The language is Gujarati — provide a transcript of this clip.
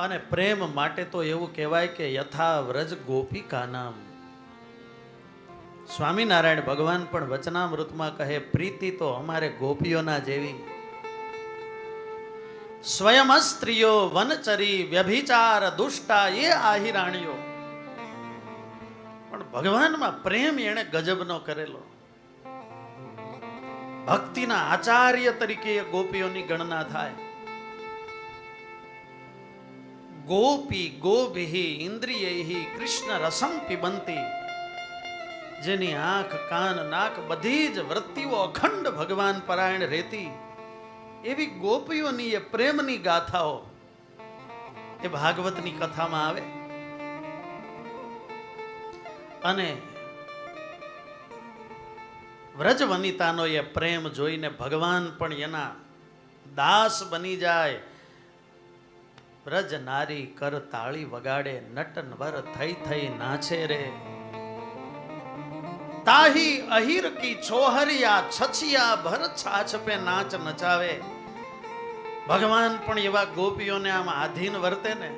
અને પ્રેમ માટે તો એવું કહેવાય કે યથા વ્રજ ગોપિકા નામ. સ્વામિનારાયણ ભગવાન પણ વચનામૃતમાં કહે પ્રીતિ તો અમારે ગોપીઓના જેવી. સ્વયં સ્ત્રીઓ વનચરી વ્યભિચાર દુષ્ટા એ આહિરાણીઓ, પણ ભગવાનમાં પ્રેમ એણે ગજબનો કરેલો. ભક્તિના આચાર્ય તરીકે ગોપીઓની ગણના થાય. ગોપી ગોભિ ઇન્દ્રિયૈ કૃષ્ણ રસમ પિબંતી, જેની આંખ કાન નાક બધી જ વૃત્તિઓ અખંડ ભગવાન પરાયણ રહેતી, એવી ગોપીઓની એ પ્રેમની ગાથાઓ એ ભાગવતની કથામાં આવે. અને વ્રજ વનિતાનો એ પ્રેમ જોઈને ભગવાન પણ એના દાસ બની જાય. વ્રજ નારી કર તાળી વગાડે, નટ નવર થઈ થઈ નાચે રે. તાહી અહીર કી છોહરિયા છછિયા ભર છાછ પે નાચ નચાવે. ભગવાન પણ એવા ગોપીઓને આમ આધીન વર્તે ને.